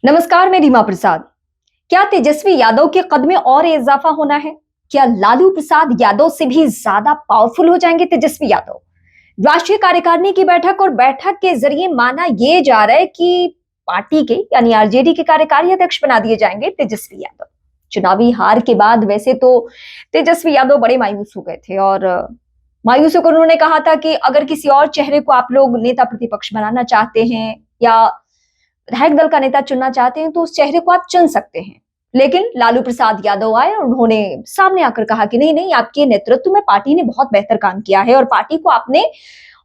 नमस्कार, मैं रीमा प्रसाद। क्या तेजस्वी यादव के कद में और इजाफा होना है? क्या लालू प्रसाद यादव से भी ज्यादा पावरफुल हो जाएंगे तेजस्वी यादव? राष्ट्रीय कार्यकारिणी की बैठक और बैठक के जरिए माना यह जा रहा है कि पार्टी के यानी आरजेडी के कार्यकारी अध्यक्ष बना दिए जाएंगे तेजस्वी यादव। चुनावी हार के बाद वैसे तो तेजस्वी यादव बड़े मायूस हो गए थे और मायूस होकर उन्होंने कहा था कि अगर किसी और चेहरे को आप लोग नेता प्रतिपक्ष बनाना चाहते हैं या विधायक दल का नेता चुनना चाहते हैं तो उस चेहरे को आप चुन सकते हैं। लेकिन लालू प्रसाद यादव आए और उन्होंने सामने आकर कहा कि नहीं नहीं, आपके नेतृत्व में पार्टी ने बहुत बेहतर काम किया है और पार्टी को आपने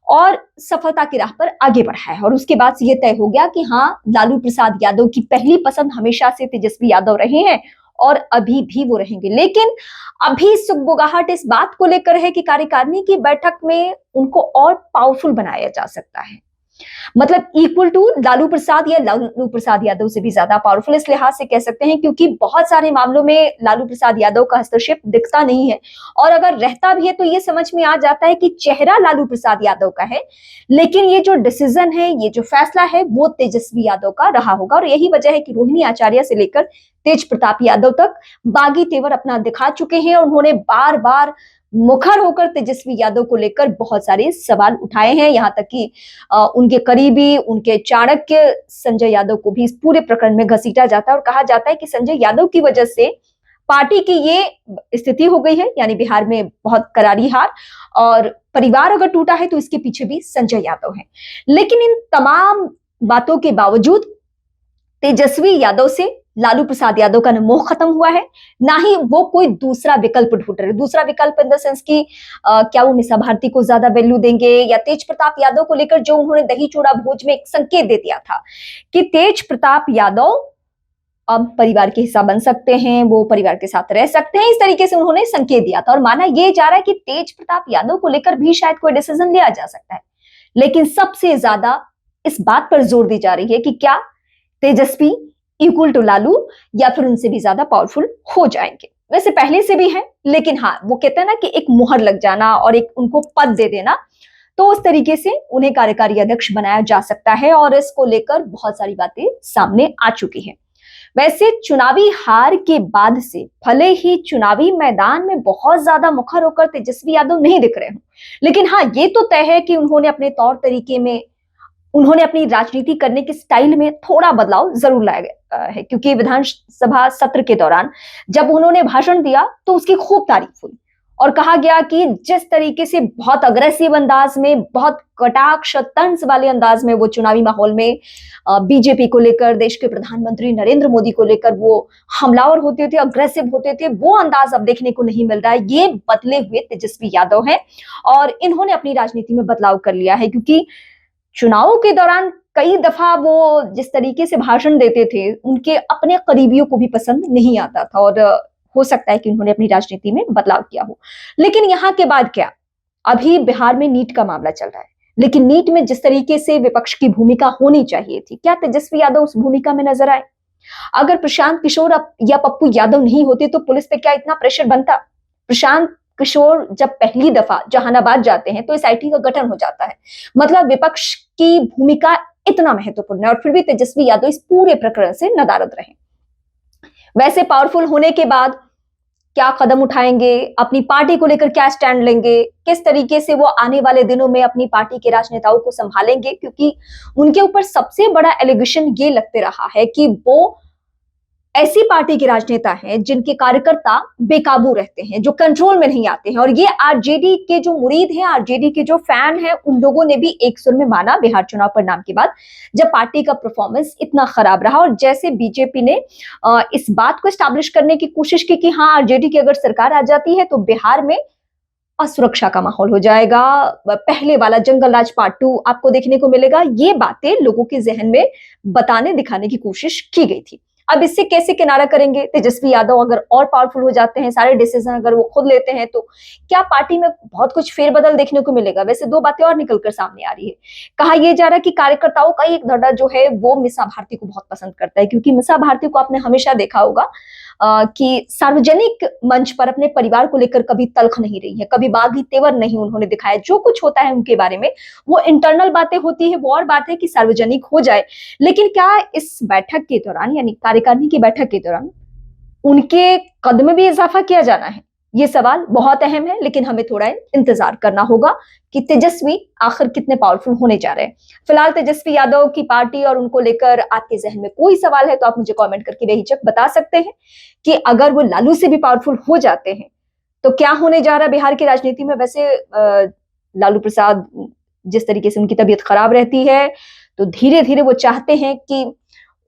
और सफलता की राह पर आगे बढ़ाया है। और उसके बाद से यह तय हो गया कि हाँ, लालू प्रसाद यादव की पहली पसंद हमेशा से तेजस्वी यादव रहे हैं और अभी भी वो रहेंगे। लेकिन अभी सुगबुगाहट इस बात को लेकर है कि कार्यकारिणी की बैठक में उनको और पावरफुल बनाया जा सकता है, मतलब इक्वल टू लालू प्रसाद या लालू प्रसाद यादव से भी ज्यादा पावरफुल इस लिहाज से कह सकते हैं क्योंकि बहुत सारे मामलों में लालू प्रसाद यादव का हस्तक्षेप दिखता नहीं है और अगर रहता भी है तो ये समझ में आ जाता है कि चेहरा लालू प्रसाद यादव का है, लेकिन ये जो डिसीजन है, ये जो फैसला है वो तेजस्वी यादव का रहा होगा। और यही वजह है कि रोहिणी आचार्य से लेकर तेज प्रताप यादव तक बागी तेवर अपना दिखा चुके हैं और उन्होंने बार बार मुखर होकर तेजस्वी यादव को लेकर बहुत सारे सवाल उठाए हैं। यहां तक कि उनके करीबी, उनके चाणक्य संजय यादव को भी इस पूरे प्रकरण में घसीटा जाता है और कहा जाता है कि संजय यादव की वजह से पार्टी की ये स्थिति हो गई है, यानी बिहार में बहुत करारी हार, और परिवार अगर टूटा है तो इसके पीछे भी संजय यादव है। लेकिन इन तमाम बातों के बावजूद तेजस्वी यादव से लालू प्रसाद यादव का न मोह खत्म हुआ है, ना ही वो कोई दूसरा विकल्प ढूंढ रहे। दूसरा विकल्प इन द सेंस की क्या वो मीसा भारती को ज्यादा वैल्यू देंगे या तेज प्रताप यादव को लेकर जो उन्होंने दही चूड़ा भोज में एक संकेत दे दिया था कि तेज प्रताप यादव अब परिवार के हिस्सा बन सकते हैं, वो परिवार के साथ रह सकते हैं, इस तरीके से उन्होंने संकेत दिया था और माना यह जा रहा है कि तेज प्रताप यादव को लेकर भी शायद कोई डिसीजन लिया जा सकता है। लेकिन सबसे ज्यादा इस बात पर जोर दी जा रही है कि क्या तेजस्वी इक्वल टू लालू या फिर उनसे भी ज्यादा पावरफुल हो जाएंगे। वैसे पहले से भी है, लेकिन हाँ, वो कहते हैं ना कि एक मुहर लग जाना और एक उनको पद दे देना, तो उस तरीके से उन्हें कार्यकारी अध्यक्ष बनाया जा सकता है और इसको लेकर बहुत सारी बातें सामने आ चुकी हैं। वैसे चुनावी हार के बाद से भले ही चुनावी मैदान में बहुत ज्यादा मुखर होकर तेजस्वी यादव नहीं दिख रहे हो, लेकिन हाँ, ये तो तय है कि उन्होंने अपने तौर तरीके में, उन्होंने अपनी राजनीति करने के स्टाइल में थोड़ा बदलाव जरूर लाया है क्योंकि विधानसभा सत्र के दौरान जब उन्होंने भाषण दिया तो उसकी खूब तारीफ हुई और कहा गया कि जिस तरीके से बहुत अग्रेसिव अंदाज में, बहुत कटाक्ष तंज वाले अंदाज में वो चुनावी माहौल में बीजेपी को लेकर, देश के प्रधानमंत्री नरेंद्र मोदी को लेकर वो हमलावर होते थे, अग्रेसिव होते थे, वो अंदाज अब देखने को नहीं मिल रहा है। ये बदले हुए तेजस्वी यादव हैं और इन्होंने अपनी राजनीति में बदलाव कर लिया है क्योंकि चुनावों के दौरान कई दफा वो जिस तरीके से भाषण देते थे उनके अपने करीबियों को भी पसंद नहीं आता था और हो सकता है कि उन्होंने अपनी राजनीति में बदलाव किया हो। लेकिन यहाँ के बाद क्या, अभी बिहार में नीट का मामला चल रहा है, लेकिन नीट में जिस तरीके से विपक्ष की भूमिका होनी चाहिए थी, क्या तेजस्वी यादव उस भूमिका में नजर आए? अगर प्रशांत किशोर या पप्पू यादव नहीं होते तो पुलिस पे क्या इतना प्रेशर बनता? प्रशांत किशोर जब पहली दफा जहानाबाद जाते हैं तो एसआईटी का गठन हो जाता है, मतलब विपक्ष की भूमिका इतना महत्वपूर्ण है और फिर भी तेजस्वी यादव इस पूरे प्रकरण से नदारद रहे। वैसे पावरफुल होने के बाद क्या कदम उठाएंगे, अपनी पार्टी को लेकर क्या स्टैंड लेंगे, किस तरीके से वो आने वाले दिनों में अपनी पार्टी के राजनेताओं को संभालेंगे, क्योंकि उनके ऊपर सबसे बड़ा एलिगेशन ये लगते रहा है कि वो ऐसी पार्टी के राजनेता हैं जिनके कार्यकर्ता बेकाबू रहते हैं, जो कंट्रोल में नहीं आते हैं। और ये आरजेडी के जो मुरीद हैं, आरजेडी के जो फैन हैं, उन लोगों ने भी एक सुर में माना बिहार चुनाव परिणाम के बाद, जब पार्टी का परफॉर्मेंस इतना खराब रहा और जैसे बीजेपी ने इस बात को एस्टैब्लिश करने की कोशिश की कि हाँ, आरजेडी की अगर सरकार आ जाती है तो बिहार में असुरक्षा का माहौल हो जाएगा, पहले वाला जंगल राज पार्ट 2 आपको देखने को मिलेगा। ये बातें लोगों के जहन में बताने दिखाने की कोशिश की गई थी। अब इससे कैसे किनारा करेंगे? तेजस्वी यादव अगर और पावरफुल हो जाते हैं, सारे डिसीजन अगर वो खुद लेते हैं, तो क्या पार्टी में बहुत कुछ फेरबदल देखने को मिलेगा? वैसे दो बातें और निकलकर सामने आ रही है। कहा यह जा रहा है कि कार्यकर्ताओं का एक धड़ा जो है वो मीसा भारती को बहुत पसंद करता है, क्योंकि मीसा भारती को आपने हमेशा देखा होगा कि सार्वजनिक मंच पर अपने परिवार को लेकर कभी तल्ख नहीं रही है, कभी बागी तेवर नहीं उन्होंने दिखाया। जो कुछ होता है उनके बारे में वो इंटरनल बातें होती है, वो और बात है कि सार्वजनिक हो जाए। लेकिन क्या इस बैठक के दौरान, यानी कार्यकारिणी की बैठक के दौरान, उनके कद में भी इजाफा किया जाना है? ये सवाल बहुत अहम है, लेकिन हमें थोड़ा इंतजार करना होगा कि तेजस्वी आखिर कितने पावरफुल होने जा रहे हैं। फिलहाल तेजस्वी यादव की पार्टी और उनको लेकर आपके जहन में कोई सवाल है तो आप मुझे कमेंट करके बेहिचक बता सकते हैं कि अगर वो लालू से भी पावरफुल हो जाते हैं तो क्या होने जा रहा है बिहार की राजनीति में। वैसे लालू प्रसाद, जिस तरीके से उनकी तबीयत खराब रहती है, तो धीरे धीरे वो चाहते हैं कि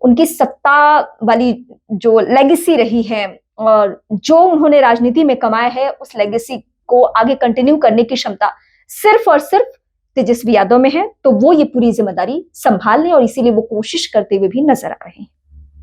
उनकी सत्ता वाली जो लेगेसी रही है और जो उन्होंने राजनीति में कमाया है, उस लेगेसी को आगे कंटिन्यू करने की क्षमता सिर्फ और सिर्फ तेजस्वी यादव में है। तो वो ये पूरी जिम्मेदारी संभाल लें और इसीलिए वो कोशिश करते हुए भी नजर आ रहे हैं।